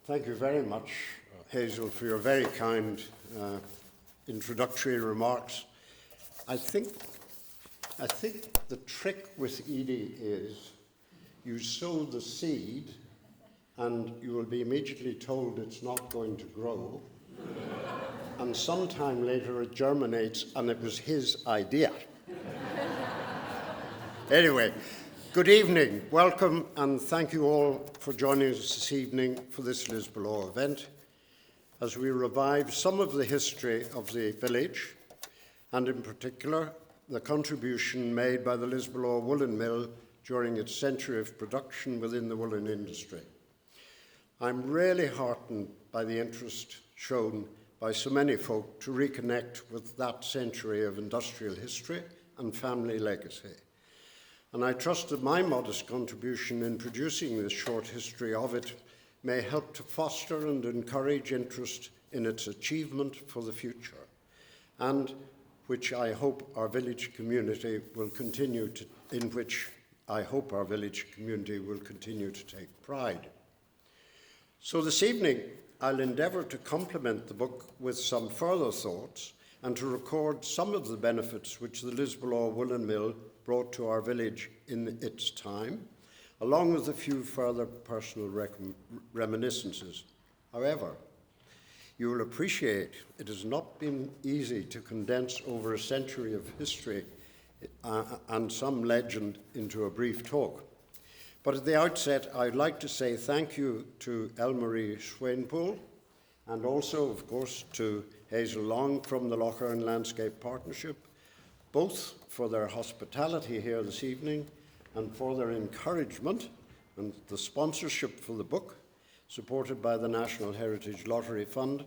Thank you very much, Hazel, for your very kind introductory remarks. I think the trick with Eadie is you sow the seed and you will be immediately told it's not going to grow. And sometime later it germinates and it was his idea. Anyway, good evening, welcome, and thank you all for joining us this evening for this Lisbellaw event as we revive some of the history of the village and in particular the contribution made by the Lisbellaw Woollen Mill during its century of production within the woolen industry. I'm really heartened by the interest shown by so many folk to reconnect with that century of industrial history and family legacy. And I trust that my modest contribution in producing this short history of it may help to foster and encourage interest in its achievement for the future, and which I hope our village community will continue to, take pride. So this evening, I'll endeavour to complement the book with some further thoughts and to record some of the benefits which the Lisbellaw Woollen Mill brought to our village in its time, along with a few further personal reminiscences. However, you will appreciate it has not been easy to condense over a century of history and some legend into a brief talk. But at the outset, I'd like to say thank you to Elmarie Swainpool and also, of course, to Hazel Long from the Lough Erne Landscape Partnership, both for their hospitality here this evening and for their encouragement and the sponsorship for the book, supported by the National Heritage Lottery Fund,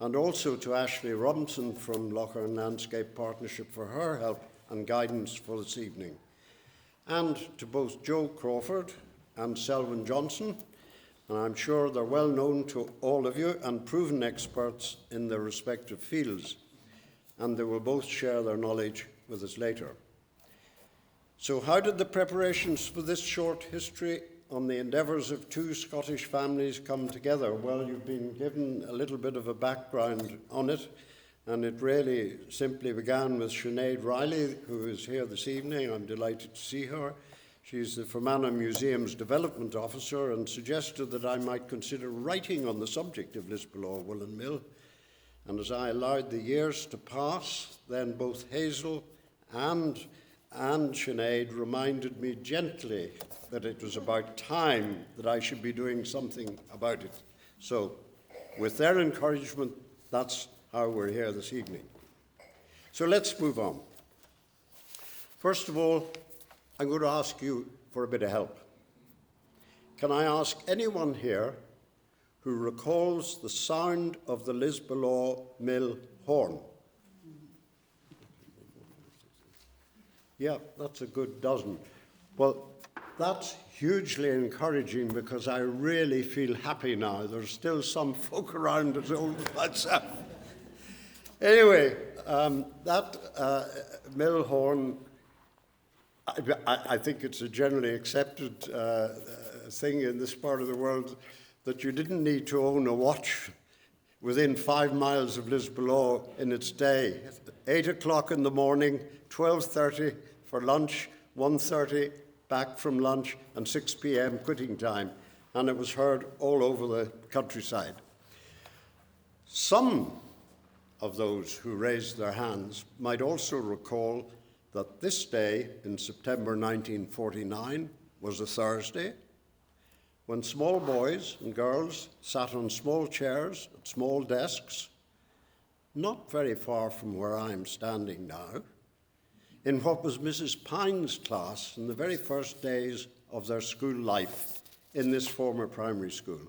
and also to Ashley Robinson from Lough Erne Landscape Partnership for her help and guidance for this evening, and to both Joe Crawford and Selwyn Johnson, and I'm sure they're well known to all of you and proven experts in their respective fields, and they will both share their knowledge with us later. So how did the preparations for this short history on the endeavours of two Scottish families come together? Well, you've been given a little bit of a background on it, and it really simply began with Sinead Riley, who is here this evening. I'm delighted to see her. She's the Fermanagh Museum's Development Officer and suggested that I might consider writing on the subject of Lisbellaw Woollen Mill. And as I allowed the years to pass, then both Hazel and Sinead reminded me gently that it was about time that I should be doing something about it. So, with their encouragement, that's how we're here this evening. So let's move on. First of all, I'm going to ask you for a bit of help. Can I ask anyone here who recalls the sound of the Lisbellaw Mill horn? Yeah, that's a good dozen. Well, that's hugely encouraging because I really feel happy now. There's still some folk around as old as myself. Anyway, that mill horn, I think it's a generally accepted thing in this part of the world that you didn't need to own a watch within 5 miles of Lisbellaw in its day. 8 o'clock in the morning, 12:30 for lunch, 1:30 back from lunch, and 6 p.m. quitting time. And it was heard all over the countryside. Some of those who raised their hands might also recall that this day in September 1949 was a Thursday, when small boys and girls sat on small chairs at small desks, not very far from where I'm standing now, in what was Mrs. Pine's class in the very first days of their school life in this former primary school.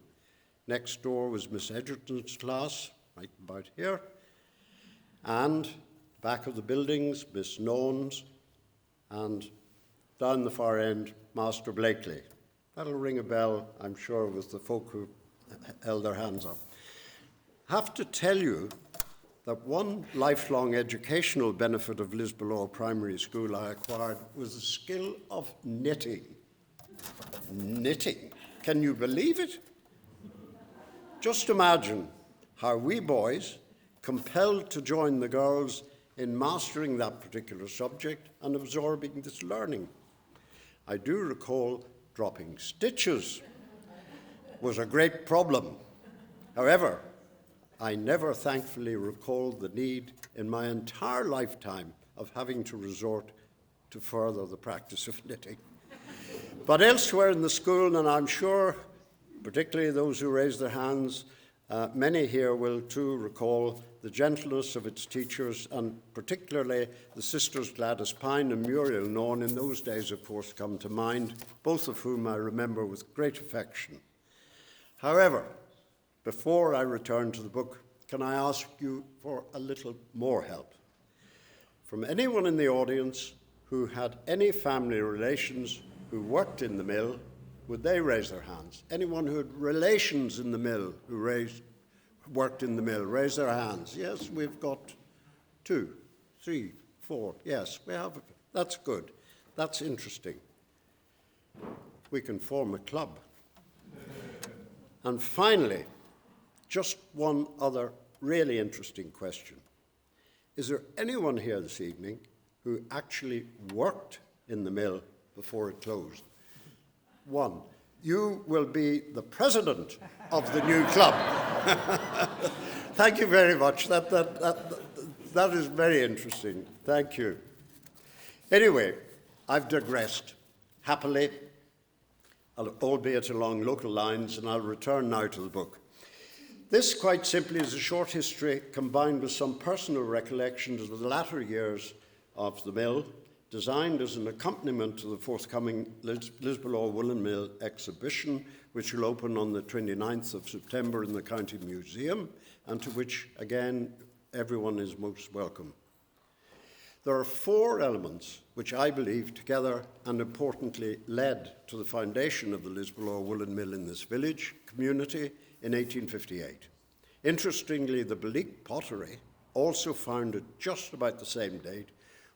Next door was Miss Edgerton's class, right about here, and back of the buildings, Miss Noan's, and down the far end, Master Blakely. That'll ring a bell, I'm sure, with the folk who held their hands up. Have to tell you that one lifelong educational benefit of Lisbellaw Primary School I acquired was the skill of knitting. Knitting? Can you believe it? Just imagine how we boys, compelled to join the girls in mastering that particular subject and absorbing this learning. I do recall dropping stitches was a great problem. However, I never thankfully recalled the need in my entire lifetime of having to resort to further the practice of knitting. But elsewhere in the school, and I'm sure particularly those who raise their hands, many here will too recall the gentleness of its teachers, and particularly the sisters Gladys Pine and Muriel Nawn in those days, of course, come to mind, both of whom I remember with great affection. However, before I return to the book, can I ask you for a little more help? From anyone in the audience who had any family relations who worked in the mill, would they raise their hands? Anyone who had relations in the mill who worked in the mill, raise their hands. Yes, we've got 2, 3, 4. Yes, we have. That's good. That's interesting. We can form a club. And finally, just one other really interesting question. Is there anyone here this evening who actually worked in the mill before it closed? One. You will be the president of the new club. Thank you very much. That is very interesting. Thank you. Anyway, I've digressed happily, albeit along local lines, and I'll return now to the book. This, quite simply, is a short history combined with some personal recollections of the latter years of the mill, designed as an accompaniment to the forthcoming Lisbellaw Woollen Mill exhibition, which will open on the 29th of September in the County Museum, and to which, again, everyone is most welcome. There are 4 elements which I believe together and importantly led to the foundation of the Lisbellaw Woollen Mill in this village community in 1858. Interestingly, the Bleak pottery, also founded just about the same date,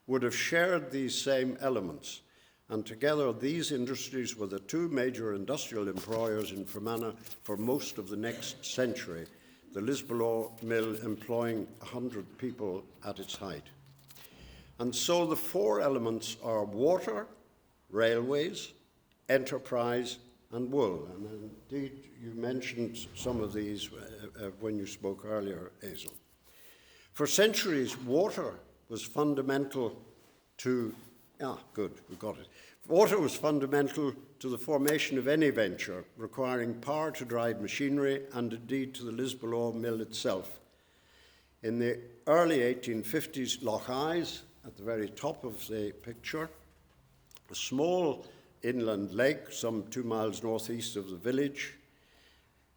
would have shared these same elements, and together these industries were the 2 major industrial employers in Fermanagh for most of the next century, the Lisbellaw Mill employing 100 people at its height. And so the 4 elements are water, railways, enterprise, and wool. And indeed, you mentioned some of these when you spoke earlier, Hazel. For centuries, water was fundamental to, we got it. Water was fundamental to the formation of any venture requiring power to drive machinery and indeed to the Lisbellaw Mill itself. In the early 1850s, Lough Erne, at the very top of the picture, a small inland lake some 2 miles northeast of the village,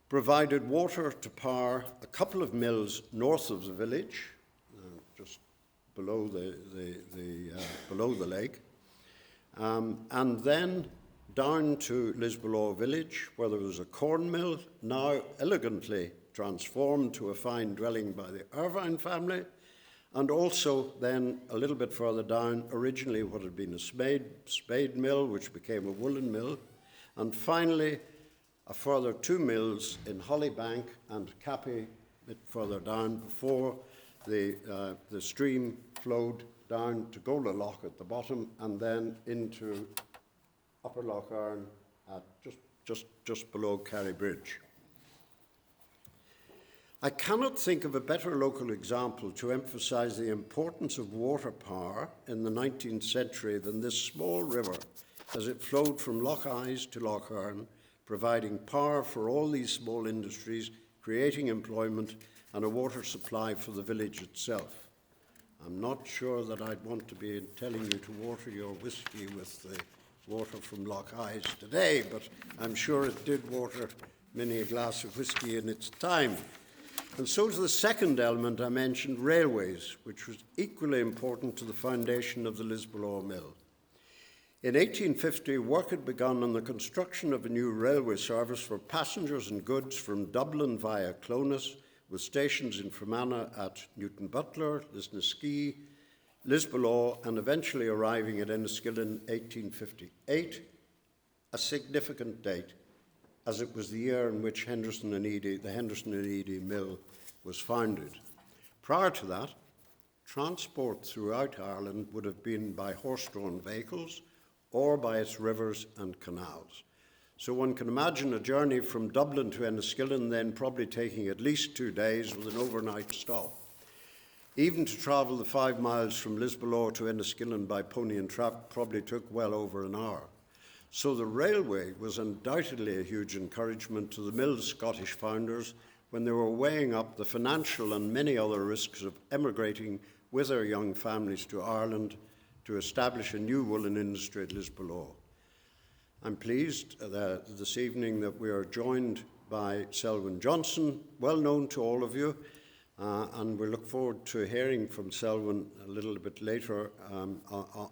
provided water to power a couple of mills north of the village, just below the lake, and then down to Lisbellaw village, where there was a corn mill, now elegantly transformed to a fine dwelling by the Irvine family, and also then a little bit further down, originally what had been a spade mill, which became a woolen mill, and finally a further 2 mills in Hollybank and Cappy a bit further down before the stream flowed down to Gola Lough at the bottom and then into Upper Lough Erne at just below Carry Bridge. I cannot think of a better local example to emphasize the importance of water power in the 19th century than this small river as it flowed from Lough Erne to Lough Erne, providing power for all these small industries, creating employment and a water supply for the village itself. I'm not sure that I'd want to be telling you to water your whiskey with the water from Lough Erne today, but I'm sure it did water many a glass of whiskey in its time. And so to the second element I mentioned, railways, which was equally important to the foundation of the Lisbellaw Mill. In 1850, work had begun on the construction of a new railway service for passengers and goods from Dublin via Clones, with stations in Fermanagh at Newton Butler, Lisnaskea, Lisbellaw, and eventually arriving at Enniskillen in 1858, a significant date, as it was the year in which the Henderson and Eadie mill was founded. Prior to that, transport throughout Ireland would have been by horse-drawn vehicles or by its rivers and canals. So one can imagine a journey from Dublin to Enniskillen then probably taking at least 2 days with an overnight stop. Even to travel the 5 miles from Lisbellaw to Enniskillen by pony and trap probably took well over an hour. So the railway was undoubtedly a huge encouragement to the mill's Scottish founders when they were weighing up the financial and many other risks of emigrating with their young families to Ireland to establish a new woolen industry at Lisbellaw. I'm pleased this evening that we are joined by Selwyn Johnson, well known to all of you, and we look forward to hearing from Selwyn a little bit later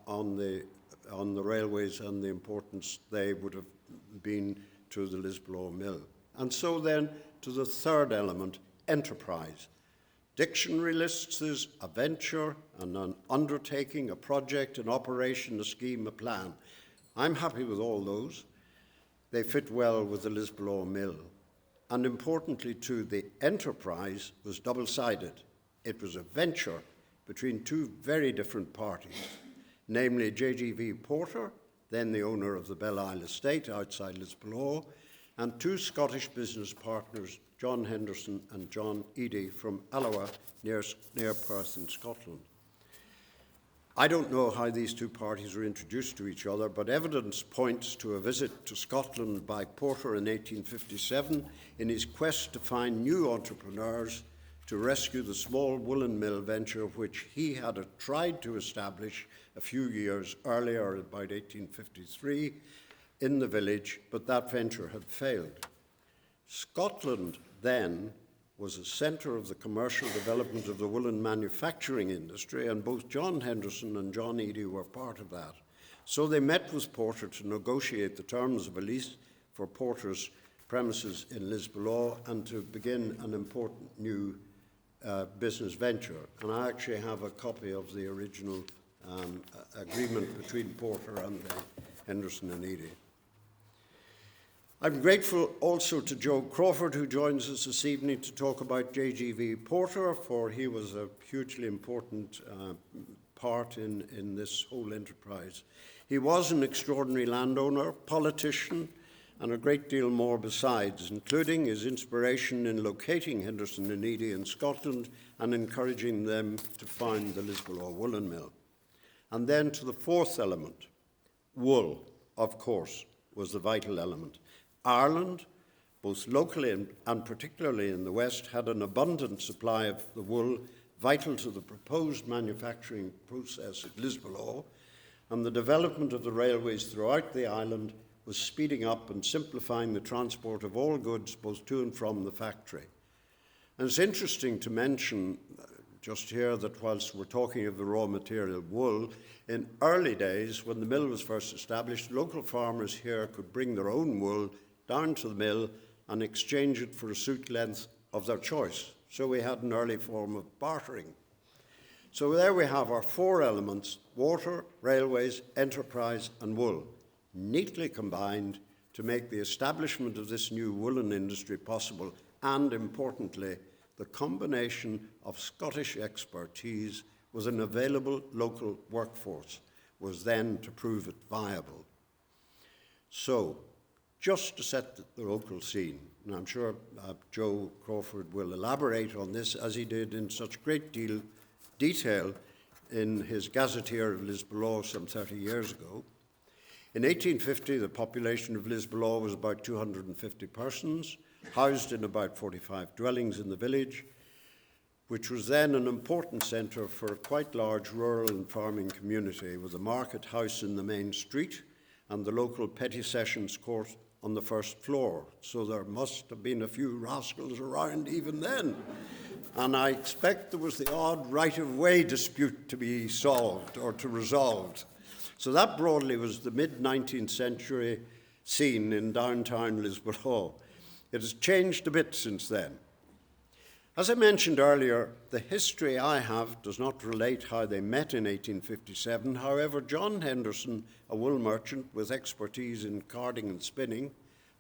on the railways and the importance they would have been to the Lisbellaw mill. And so then to the third element, enterprise. Dictionary lists as a venture and an undertaking, a project, an operation, a scheme, a plan. I'm happy with all those. They fit well with the Lisbellaw mill. And importantly too, the enterprise was double-sided. It was a venture between two very different parties, namely JGV Porter, then the owner of the Belle Isle estate outside Lisbellaw, and two Scottish business partners, John Henderson and John Eadie from Alloa, near Perth in Scotland. I don't know how these two parties were introduced to each other, but evidence points to a visit to Scotland by Porter in 1857 in his quest to find new entrepreneurs to rescue the small woolen mill venture which he had tried to establish a few years earlier, about 1853, in the village, but that venture had failed. Scotland then was a centre of the commercial development of the woolen manufacturing industry, and both John Henderson and John Eadie were part of that. So they met with Porter to negotiate the terms of a lease for Porter's premises in Lisbellaw and to begin an important new business venture. And I actually have a copy of the original agreement between Porter and Henderson and Eadie. I'm grateful also to Joe Crawford, who joins us this evening to talk about JGV Porter, for he was a hugely important part in this whole enterprise. He was an extraordinary landowner, politician, and a great deal more besides, including his inspiration in locating Henderson and Eadie in Scotland and encouraging them to found the Lisbellaw Woollen Mill. And then to the fourth element, wool, of course, was the vital element. Ireland, both locally and particularly in the West, had an abundant supply of the wool vital to the proposed manufacturing process at Lisbellaw, and the development of the railways throughout the island was speeding up and simplifying the transport of all goods both to and from the factory. And it's interesting to mention just here that whilst we're talking of the raw material wool, in early days when the mill was first established, local farmers here could bring their own wool down to the mill and exchange it for a suit length of their choice. So we had an early form of bartering. So there we have our four elements: water, railways, enterprise and wool, neatly combined to make the establishment of this new woolen industry possible, and importantly, the combination of Scottish expertise with an available local workforce was then to prove it viable. So, just to set the local scene, and I'm sure Joe Crawford will elaborate on this as he did in such great detail in his Gazetteer of Lisbellaw some 30 years ago. In 1850, the population of Lisbellaw was about 250 persons, housed in about 45 dwellings in the village, which was then an important centre for a quite large rural and farming community, with a market house in the main street and the local petty sessions court on the first floor. So there must have been a few rascals around even then. And I expect there was the odd right-of-way dispute to be solved or to resolved. So that broadly was the mid-19th century scene in downtown Lisbellaw. It has changed a bit since then. As I mentioned earlier, the history I have does not relate how they met in 1857. However, John Henderson, a wool merchant with expertise in carding and spinning,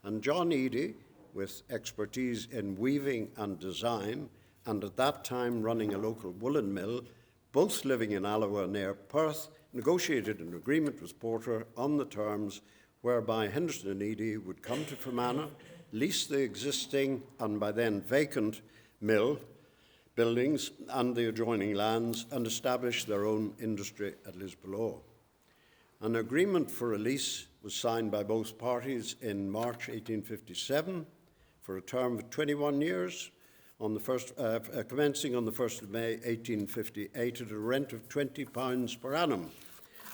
and John Eadie, with expertise in weaving and design, and at that time running a local woolen mill, both living in Alloa near Perth, negotiated an agreement with Porter on the terms whereby Henderson and Eadie would come to Fermanagh, lease the existing and by then vacant mill buildings and the adjoining lands, and establish their own industry at Lisbellaw. An agreement for a lease was signed by both parties in March 1857 for a term of 21 years, commencing on the 1st of May 1858 at a rent of £20 per annum.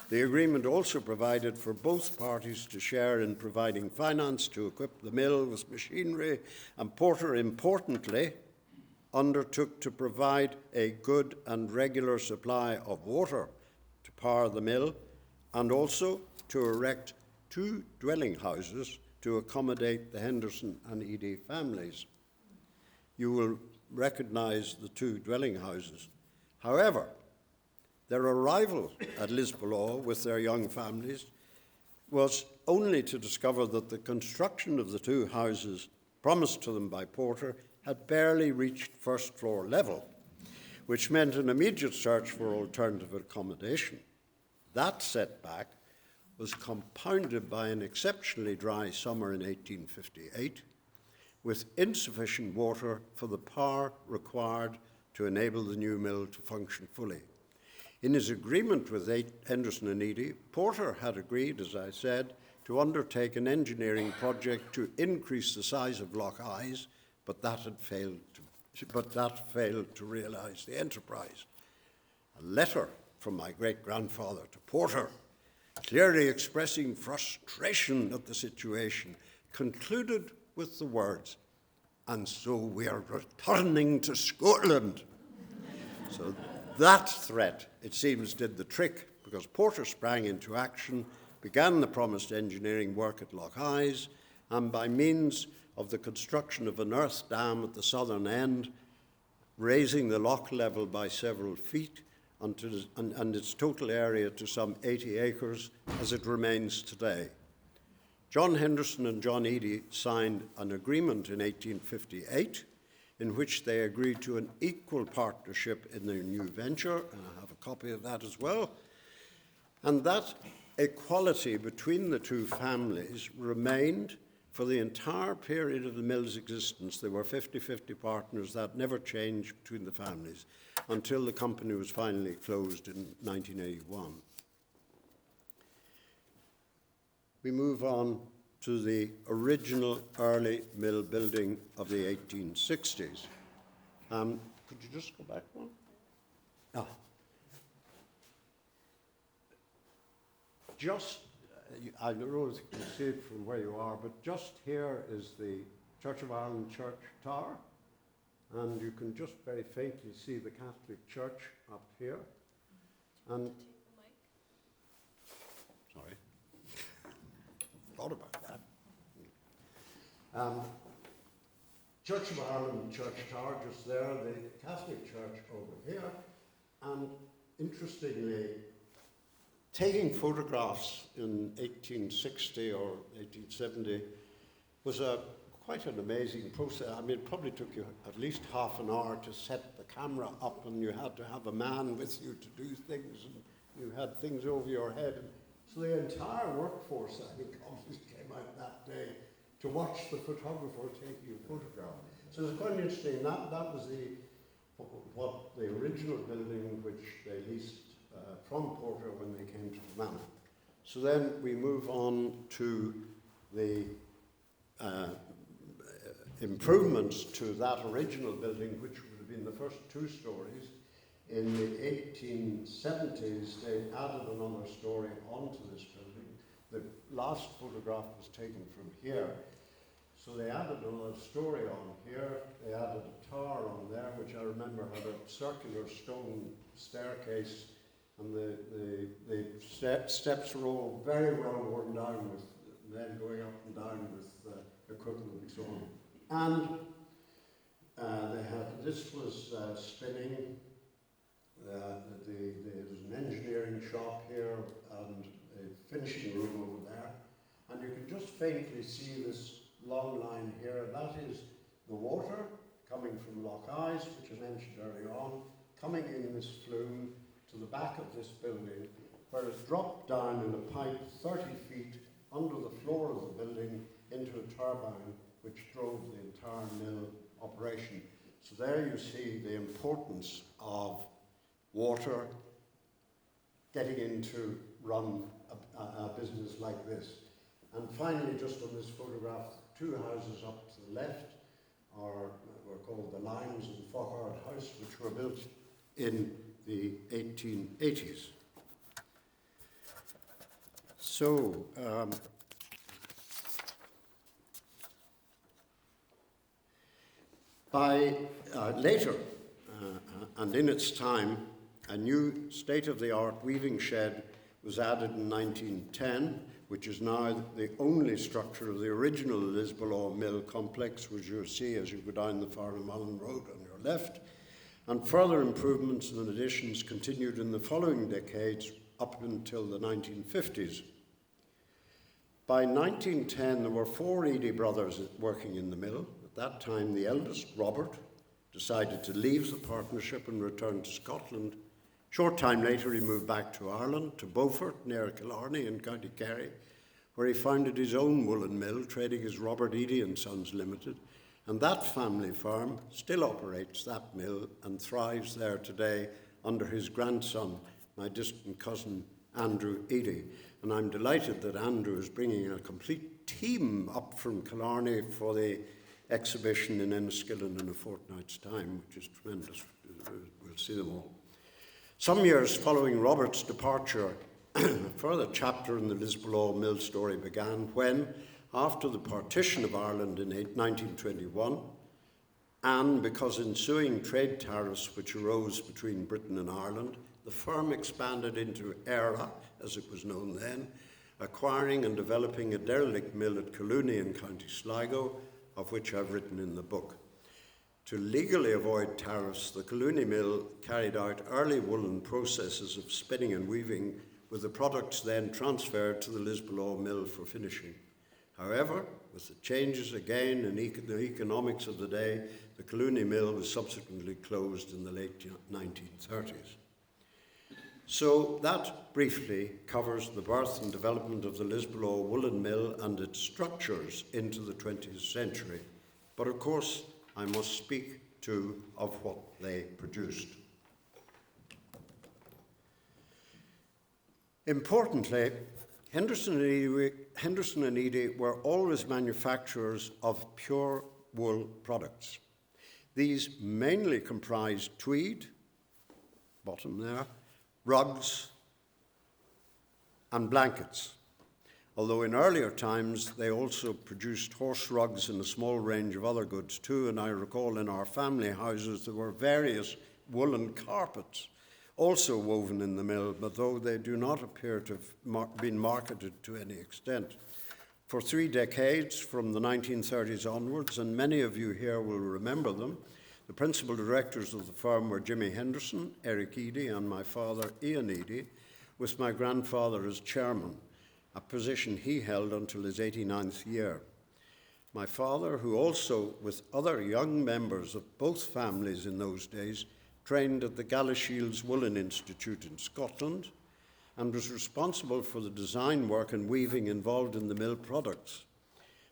The agreement also provided for both parties to share in providing finance to equip the mill with machinery, and Porter, importantly, undertook to provide a good and regular supply of water to power the mill, and also to erect 2 dwelling houses to accommodate the Henderson and Eadie families. You will recognise the 2 dwelling houses. However, their arrival at Lisbellaw with their young families was only to discover that the construction of the 2 houses promised to them by Porter had barely reached first floor level, which meant an immediate search for alternative accommodation. That setback was compounded by an exceptionally dry summer in 1858, with insufficient water for the power required to enable the new mill to function fully. In his agreement with Henderson and Eadie, Porter had agreed, as I said, to undertake an engineering project to increase the size of Lough Erne, but that failed to realise the enterprise. A letter from my great-grandfather to Porter, clearly expressing frustration at the situation, concluded with the words, "And so we are returning to Scotland." So that threat, it seems, did the trick, because Porter sprang into action, began the promised engineering work at Lough Erne, and by means of the construction of an earth dam at the southern end, raising the loch level by several feet and its total area to some 80 acres, as it remains today. John Henderson and John Eadie signed an agreement in 1858 in which they agreed to an equal partnership in their new venture, and I have a copy of that as well, and that equality between the 2 families remained for the entire period of the mill's existence. There were 50-50 partners. That never changed between the families until the company was finally closed in 1981. We move on to the original early mill building of the 1860s. Could you just go back one? I don't know if you can see it from where you are, but just here is the Church of Ireland church tower, and you can just very faintly see the Catholic Church up here. And sorry, thought about that. Church of Ireland church tower just there, the Catholic Church over here, and interestingly, taking photographs in 1860 or 1870 was quite an amazing process. I mean, it probably took you at least half an hour to set the camera up, and you had to have a man with you to do things, and you had things over your head. And so the entire workforce, I think, obviously came out that day to watch the photographer taking a photograph. So it was quite interesting. That was what the original building which they leased from Porter when they came to Fermanagh. So then we move on to the improvements to that original building, which would have been the first 2 stories. In the 1870s, they added another story onto this building. The last photograph was taken from here. So they added another story on here. They added a tower on there, which I remember had a circular stone staircase, and the steps were all very well worn down with men going up and down with equipment and so on. And this was spinning. There was an engineering shop here and a finishing room over there. And you can just faintly see this long line here, that is the water coming from Lough Erne, which I mentioned earlier on, coming in this flume to the back of this building, where it dropped down in a pipe 30 feet under the floor of the building into a turbine which drove the entire mill operation. So there you see the importance of water getting in to run a business like this. And finally, just on this photograph, two houses up to the left were called the Limes and Foghard House, which were built in the 1880s. So, by later, and in its time, a new state-of-the-art weaving shed was added in 1910, which is now the only structure of the original Lisbellaw mill complex, which you'll see as you go down the Farnham-Mullen Road on your left. And further improvements and additions continued in the following decades up until the 1950s. By 1910, there were 4 Eadie brothers working in the mill. At that time, the eldest, Robert, decided to leave the partnership and return to Scotland. Short time later, he moved back to Ireland, to Beaufort, near Killarney in County Kerry, where he founded his own woolen mill, trading as Robert Eadie and Sons Limited. And that family farm still operates that mill and thrives there today under his grandson, my distant cousin, Andrew Eadie. And I'm delighted that Andrew is bringing a complete team up from Killarney for the exhibition in Enniskillen in a fortnight's time, which is tremendous. We'll see them all. Some years following Robert's departure, a further chapter in the Lisbellaw mill story began when, after the partition of Ireland in 1921, and because ensuing trade tariffs which arose between Britain and Ireland, the firm expanded into Era, as it was known then, acquiring and developing a derelict mill at Collooney in County Sligo, of which I've written in the book. To legally avoid tariffs, the Collooney mill carried out early woolen processes of spinning and weaving, with the products then transferred to the Lisbellaw mill for finishing. However, with the changes again in the economics of the day, the Collooney mill was subsequently closed in the late 1930s. So that briefly covers the birth and development of the Lisbellaw Woollen mill and its structures into the 20th century. But of course, I must speak too of what they produced. Importantly, Henderson and Eadie were always manufacturers of pure wool products. These mainly comprised tweed, bottom there, rugs, and blankets. Although in earlier times they also produced horse rugs and a small range of other goods too, and I recall in our family houses there were various woolen carpets also woven in the mill, but though they do not appear to have been marketed to any extent. For 3 decades, from the 1930s onwards, and many of you here will remember them, the principal directors of the firm were Jimmy Henderson, Eric Eadie, and my father, Ian Eadie, with my grandfather as chairman, a position he held until his 89th year. My father, who also, with other young members of both families in those days, trained at the Galashiels Woollen Institute in Scotland and was responsible for the design work and weaving involved in the mill products.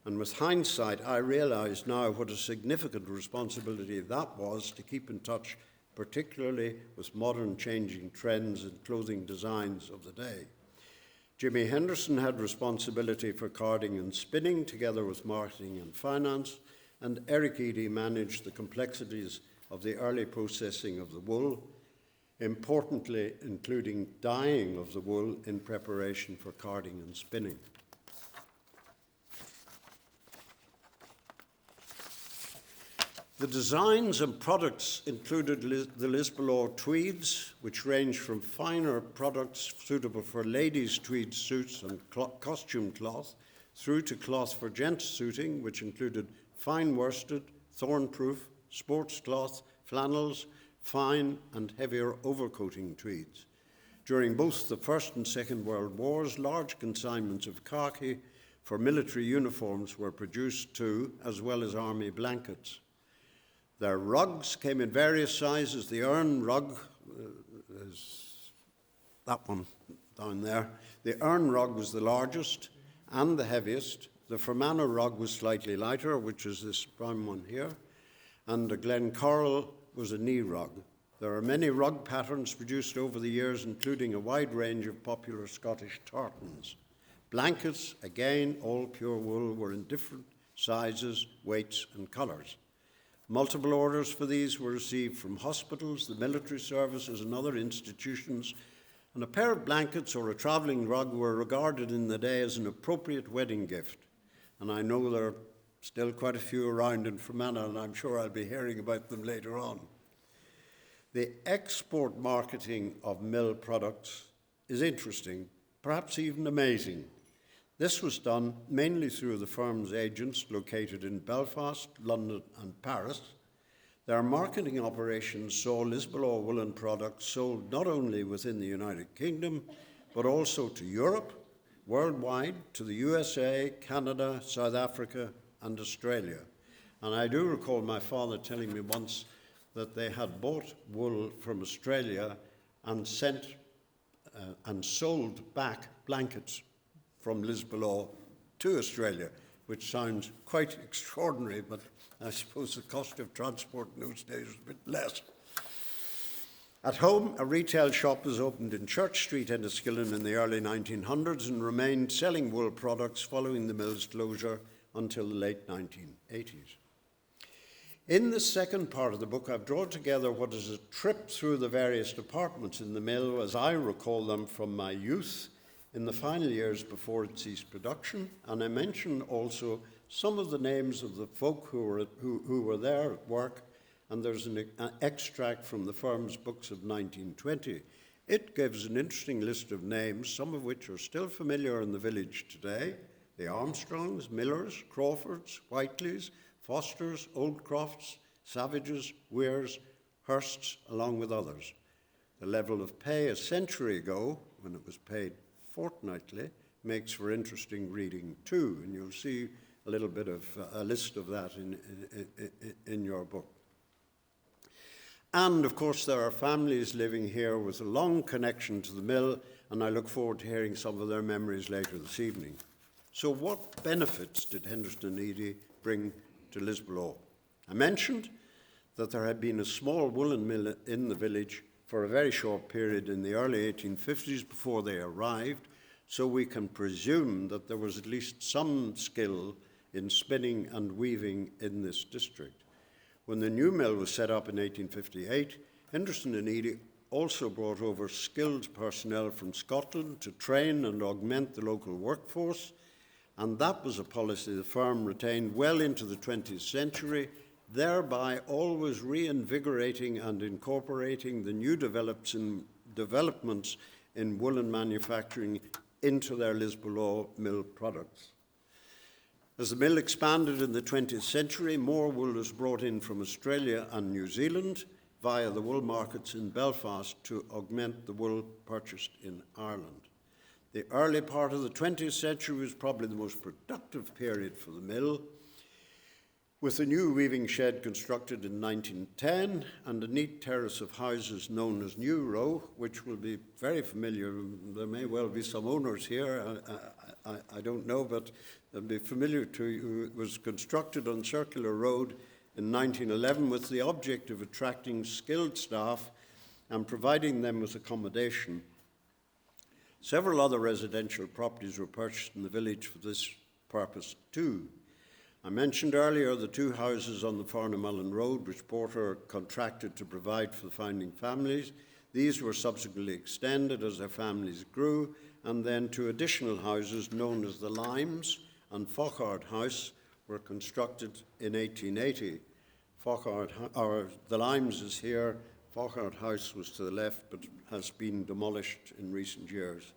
And with hindsight, I realise now what a significant responsibility that was to keep in touch, particularly with modern changing trends and clothing designs of the day. Jimmy Henderson had responsibility for carding and spinning, together with marketing and finance, and Eric Eadie managed the complexities of the early processing of the wool, importantly including dyeing of the wool in preparation for carding and spinning. The designs and products included the Lisbellaw tweeds, which ranged from finer products suitable for ladies' tweed suits and costume cloth, through to cloth for gents' suiting, which included fine worsted, thorn-proof, sports cloth, flannels, fine and heavier overcoating tweeds. During both the First and Second World Wars, large consignments of khaki for military uniforms were produced too, as well as army blankets. Their rugs came in various sizes. The Erne rug is that one down there. The Erne rug was the largest and the heaviest. The Fermanagh rug was slightly lighter, which is this brown one here. And the Glencoral was a knee rug. There are many rug patterns produced over the years, including a wide range of popular Scottish tartans. Blankets, again, all pure wool, were in different sizes, weights, and colours. Multiple orders for these were received from hospitals, the military services, and other institutions, and a pair of blankets or a travelling rug were regarded in the day as an appropriate wedding gift. And I know there are still quite a few around in Fermanagh, and I'm sure I'll be hearing about them later on. The export marketing of mill products is interesting, perhaps even amazing. This was done mainly through the firm's agents located in Belfast, London, and Paris. Their marketing operations saw Lisbellaw Woollen products sold not only within the United Kingdom, but also to Europe, worldwide, to the USA, Canada, South Africa, and Australia. And I do recall my father telling me once that they had bought wool from Australia and sent and sold back blankets from Lisbellaw to Australia, which sounds quite extraordinary, but I suppose the cost of transport in those days was a bit less. At home, a retail shop was opened in Church Street, Enniskillen, in the early 1900s and remained selling wool products following the mill's closure until the late 1980s. In the second part of the book, I've drawn together what is a trip through the various departments in the mill, as I recall them from my youth, in the final years before it ceased production, and I mention also some of the names of the folk who were there at work, and there's an extract from the firm's books of 1920. It gives an interesting list of names, some of which are still familiar in the village today: the Armstrongs, Millers, Crawfords, Whiteleys, Fosters, Oldcrofts, Savages, Weirs, Hursts, along with others. The level of pay a century ago, when it was paid fortnightly, makes for interesting reading too, and you'll see a little bit of a list of that in your book. And of course there are families living here with a long connection to the mill, and I look forward to hearing some of their memories later this evening. So what benefits did Henderson and Eadie bring to Lisbellaw? I mentioned that there had been a small woolen mill in the village for a very short period in the early 1850s before they arrived, so we can presume that there was at least some skill in spinning and weaving in this district. When the new mill was set up in 1858, Henderson and Eadie also brought over skilled personnel from Scotland to train and augment the local workforce, and that was a policy the firm retained well into the 20th century, thereby always reinvigorating and incorporating the new developments in woolen manufacturing into their Lisbellaw mill products. As the mill expanded in the 20th century, more wool was brought in from Australia and New Zealand via the wool markets in Belfast to augment the wool purchased in Ireland. The early part of the 20th century was probably the most productive period for the mill, with a new weaving shed constructed in 1910 and a neat terrace of houses known as New Row, which will be very familiar. There may well be some owners here, I don't know, but they'll be familiar to you. It was constructed on Circular Road in 1911 with the object of attracting skilled staff and providing them with accommodation. Several other residential properties were purchased in the village for this purpose too. I mentioned earlier the two houses on the Farnham Road, which Porter contracted to provide for the founding families. These were subsequently extended as their families grew, and then two additional houses known as the Limes and Fochard House were constructed in 1880. The Limes is here, Fochard House was to the left, but has been demolished in recent years.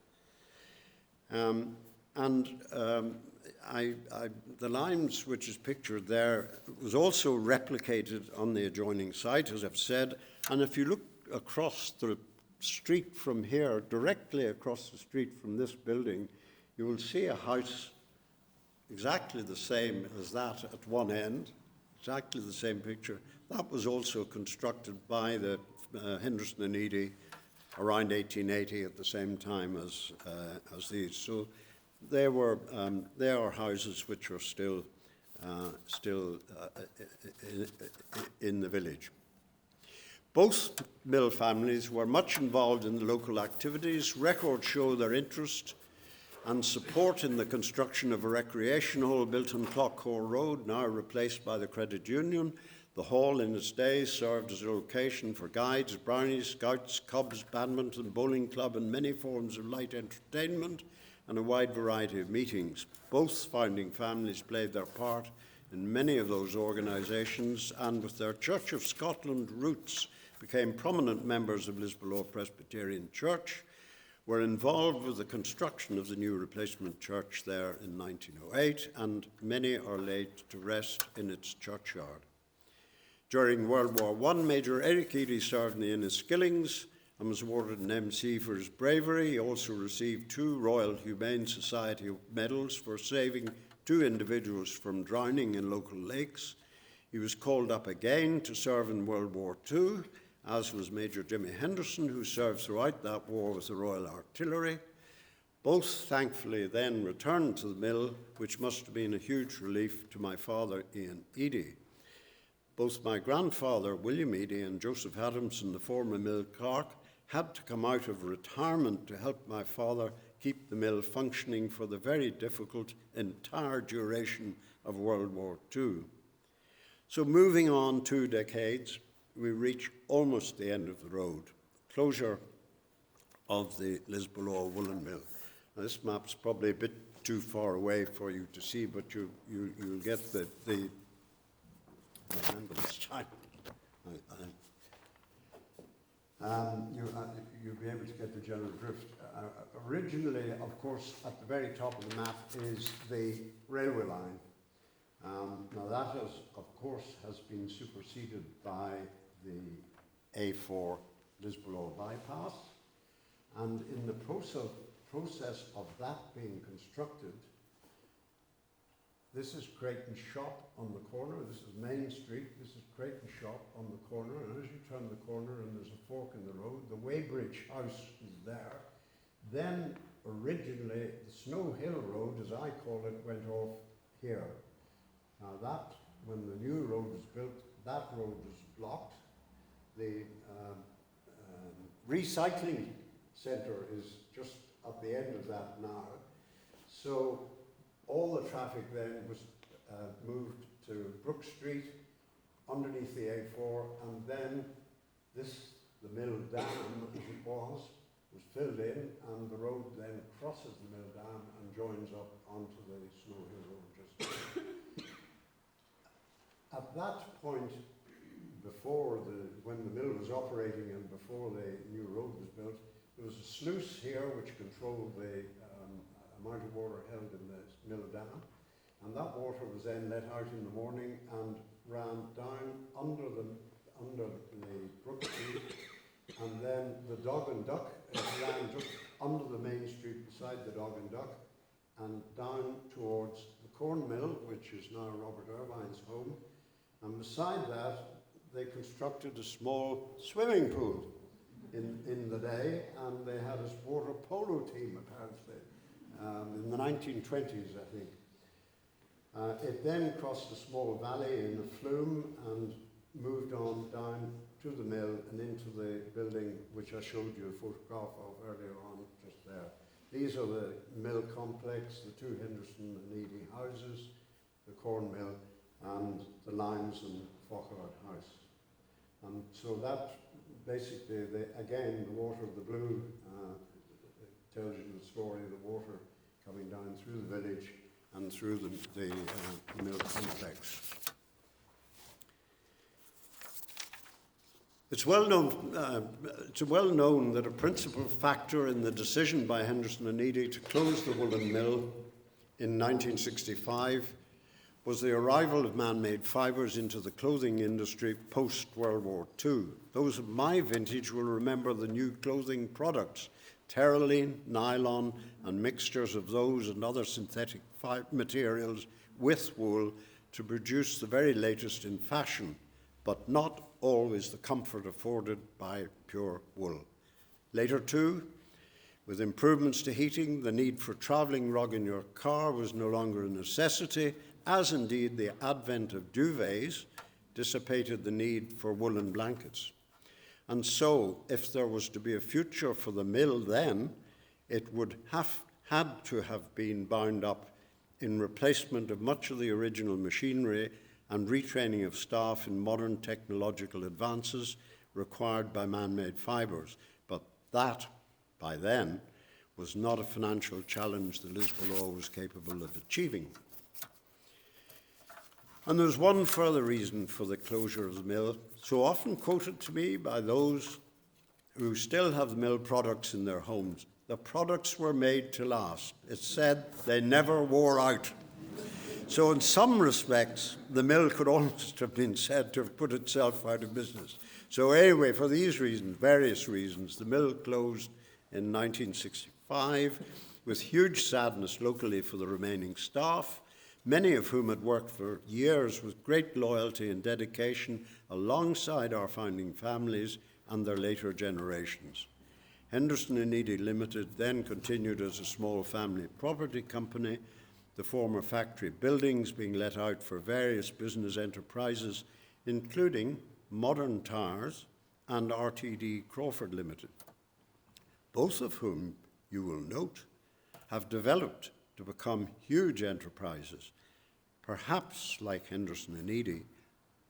The Limes, which is pictured there, was also replicated on the adjoining site, as I've said. And if you look across the street from here, directly across the street from this building, you will see a house exactly the same as that at one end, exactly the same picture. That was also constructed by the Henderson and Eadie around 1880 at the same time as these. So they are houses which are still in the village. Both mill families were much involved in the local activities. Records show their interest and support in the construction of a recreation hall built on Clough Road, now replaced by the Credit Union. The hall in its day served as a location for guides, brownies, scouts, cubs, badminton, bowling club, and many forms of light entertainment, and a wide variety of meetings. Both founding families played their part in many of those organisations, and with their Church of Scotland roots, became prominent members of Lisbellaw Presbyterian Church, were involved with the construction of the new replacement church there in 1908, and many are laid to rest in its churchyard. During World War I, Major Eric Eadie served in the Inniskillings and was awarded an MC for his bravery. He also received 2 Royal Humane Society medals for saving 2 individuals from drowning in local lakes. He was called up again to serve in World War II, as was Major Jimmy Henderson, who served throughout that war with the Royal Artillery. Both thankfully then returned to the mill, which must have been a huge relief to my father, Ian Eadie. Both my grandfather, William Eadie, and Joseph Adamson, the former mill clerk, had to come out of retirement to help my father keep the mill functioning for the very difficult entire duration of World War II. So moving on 2 decades, we reach almost the end of the road, closure of the Lisbellaw Woollen Mill. Now, this map's probably a bit too far away for you to see, but you'll get the I remember this time. You'll be able to get the general drift. Originally, of course, at the very top of the map is the railway line. Now that has been superseded by the A4 Lisbellaw bypass, and in the process of that being constructed, this is Creighton Shop on the corner, this is Main Street, this is Creighton Shop on the corner, and as you turn the corner and there's a fork in the road, the Weybridge House is there. Then originally the Snow Hill Road, as I call it, went off here. Now that, when the new road was built, that road was blocked. The recycling centre is just at the end of that now. So all the traffic then was moved to Brook Street, underneath the A4, and then the mill dam, as it was filled in, and the road then crosses the mill dam and joins up onto the Snow Hill Road just there. At that point, when the mill was operating and before the new road was built, there was a sluice here which controlled the amount of water held in the mill dam, and that water was then let out in the morning and ran down under the Brook Street, and then the Dog and Duck ran just under the main street beside the Dog and Duck and down towards the corn mill, which is now Robert Irvine's home, and beside that they constructed a small swimming pool in the day, and they had a water polo team apparently in the 1920s, I think. It then crossed a small valley in a flume and moved on down to the mill and into the building which I showed you a photograph of earlier on, just there. These are the mill complex, the 2 Henderson and Eadie houses, the corn mill, and the Limes and Fauchard house. And so that basically, again, the water of the blue tells you the story of the water coming down through the village and through the mill complex. It's well known that a principal factor in the decision by Henderson and Eadie to close the woolen mill in 1965 was the arrival of man-made fibres into the clothing industry post-World War II. Those of my vintage will remember the new clothing products, terylene, nylon, and mixtures of those and other synthetic materials with wool to produce the very latest in fashion, but not always the comfort afforded by pure wool. Later too, with improvements to heating, the need for travelling rug in your car was no longer a necessity, as indeed the advent of duvets dissipated the need for woolen blankets. And so, if there was to be a future for the mill then, it would had to have been bound up in replacement of much of the original machinery and retraining of staff in modern technological advances required by man-made fibres. But that, by then, was not a financial challenge the Lisbellaw was capable of achieving. And there's one further reason for the closure of the mill, so often quoted to me by those who still have the mill products in their homes. The products were made to last. It's said they never wore out. So in some respects, the mill could almost have been said to have put itself out of business. So anyway, for these reasons, various reasons, the mill closed in 1965 with huge sadness locally for the remaining staff, many of whom had worked for years with great loyalty and dedication alongside our founding families and their later generations. Henderson and Eadie Limited then continued as a small family property company, the former factory buildings being let out for various business enterprises, including Modern Tires and RTD Crawford Limited, both of whom, you will note, have developed to become huge enterprises, perhaps like Henderson and Eadie,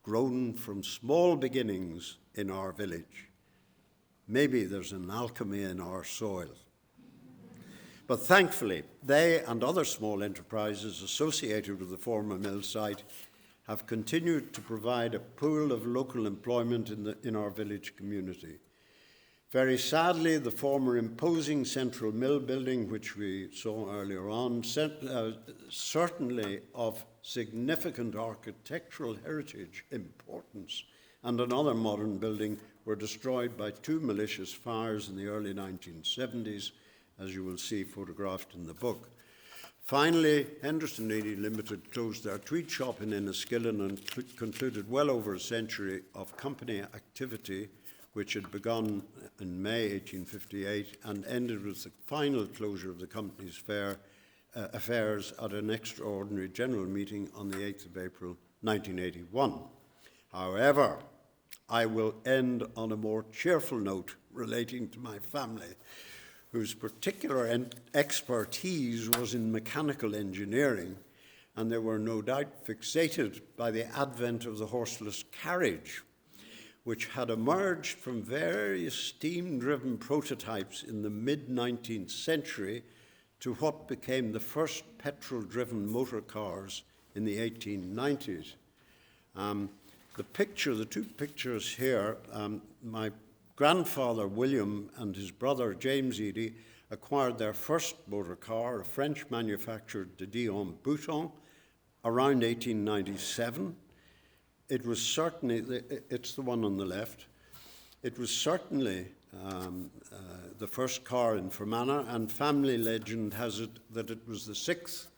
grown from small beginnings in our village. Maybe there's an alchemy in our soil. But thankfully, they and other small enterprises associated with the former mill site have continued to provide a pool of local employment in our village community. Very sadly, the former imposing central mill building, which we saw earlier on, certainly of significant architectural heritage importance, and another modern building were destroyed by two malicious fires in the early 1970s, as you will see photographed in the book. Finally, Henderson Eadie Limited closed their tweed shop in Enniskillen and concluded well over a century of company activity, which had begun in May 1858 and ended with the final closure of the company's affairs at an extraordinary general meeting on the 8th of April 1981. However, I will end on a more cheerful note relating to my family, whose particular expertise was in mechanical engineering, and they were no doubt fixated by the advent of the horseless carriage, which had emerged from various steam-driven prototypes in the mid-19th century to what became the first petrol-driven motor cars in the 1890s. The two pictures here, my grandfather William and his brother James Eadie acquired their first motor car, a French-manufactured O.B.E, around 1897. It was certainly, it's the one on the left, it was certainly the first car in Fermanagh, and family legend has it that it was the sixth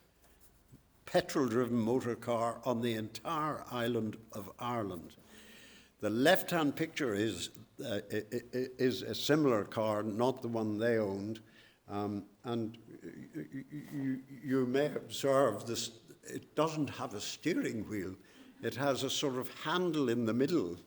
petrol-driven motor car on the entire island of Ireland. The left-hand picture is a similar car, not the one they owned, and you may observe this. It doesn't have a steering wheel. It has a sort of handle in the middle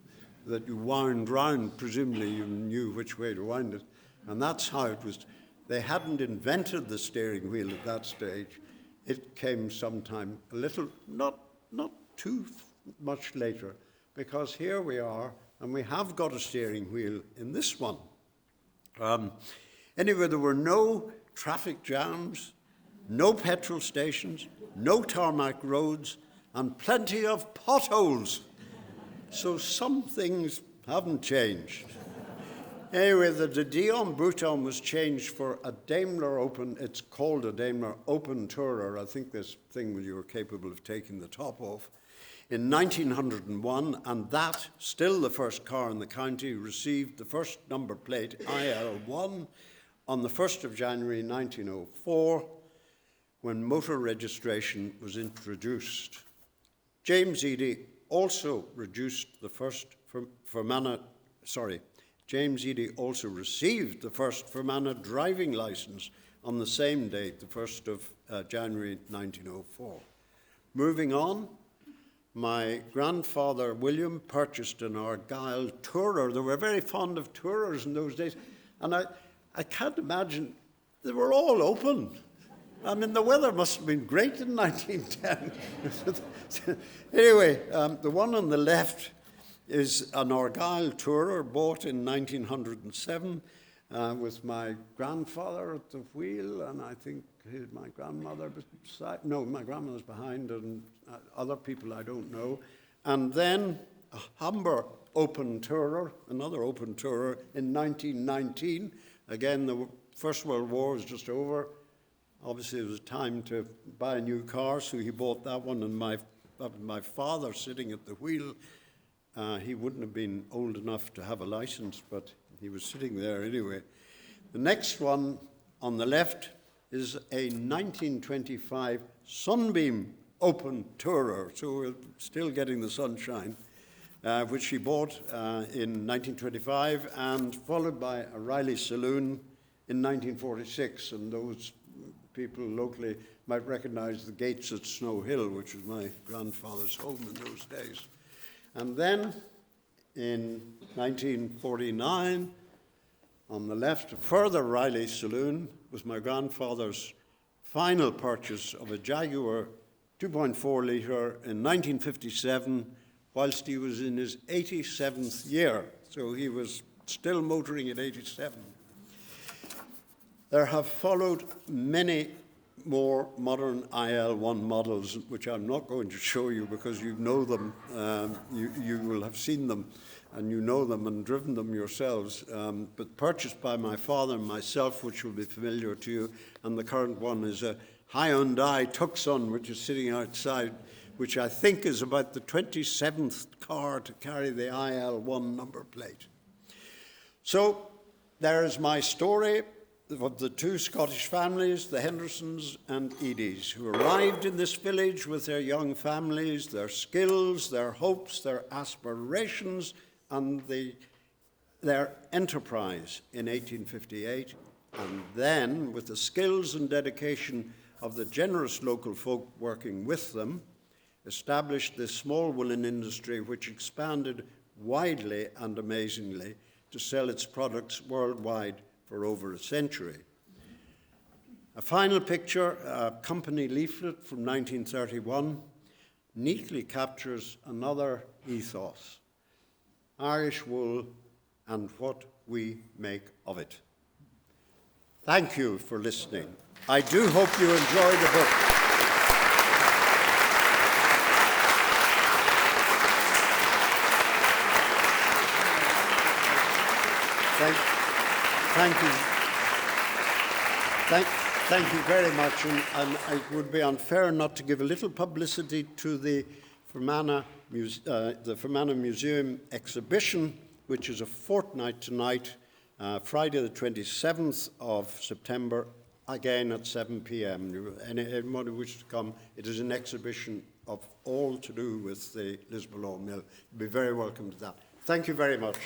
that you wound round. Presumably you knew which way to wind it, and that's how it was. They hadn't invented the steering wheel at that stage. It came sometime a little, not too much later, because here we are, and we have got a steering wheel in this one. Anyway, there were no traffic jams, no petrol stations, no tarmac roads, and plenty of potholes. So some things haven't changed. Anyway, the O.B.E was changed for a Daimler Open. It's called a Daimler Open Tourer. I think this thing you were capable of taking the top off. In 1901, and that, still the first car in the county, received the first number plate, IL1, on the 1st of January 1904, when motor registration was introduced. James Eadie also received the first Fermanagh driving licence on the same date, the 1st of January 1904. Moving on, my grandfather William purchased an Argyll tourer. They were very fond of tourers in those days, and I can't imagine, they were all open. I mean, the weather must have been great in 1910. Anyway, the one on the left is an Argyll tourer bought in 1907 with my grandfather at the wheel, and I think my grandmother beside. No, my grandmother's behind, and other people I don't know. And then a Humber open tourer, another open tourer in 1919. Again, the First World War was just over. Obviously, it was time to buy a new car, so he bought that one, and my father sitting at the wheel, he wouldn't have been old enough to have a license, but he was sitting there anyway. The next one on the left is a 1925 Sunbeam open tourer, so we're still getting the sunshine, which he bought in 1925, and followed by a Riley Saloon in 1946, and those people locally might recognize the gates at Snow Hill, which was my grandfather's home in those days. And then in 1949, on the left, a further Riley Saloon was my grandfather's final purchase of a Jaguar 2.4 litre in 1957, whilst he was in his 87th year. So he was still motoring at 87. There have followed many more modern IL1 models, which I'm not going to show you because you know them. You will have seen them, and you know them and driven them yourselves, but purchased by my father and myself, which will be familiar to you. And the current one is a Hyundai Tucson, which is sitting outside, which I think is about the 27th car to carry the IL1 number plate. So there is my story of the two Scottish families, the Hendersons and Eadies, who arrived in this village with their young families, their skills, their hopes, their aspirations, and their enterprise in 1858, and then, with the skills and dedication of the generous local folk working with them, established this small woolen industry which expanded widely and amazingly to sell its products worldwide for over a century. A final picture, a company leaflet from 1931, neatly captures another ethos: Irish wool and what we make of it. Thank you for listening. I do hope you enjoy the book. Thank you very much, and it would be unfair not to give a little publicity to the Fermanagh Museum exhibition, which is a fortnight tonight, Friday the 27th of September, again at 7 p.m. Anyone who wishes to come, it is an exhibition of all to do with the Lisbellaw Mill. You'll be very welcome to that. Thank you very much.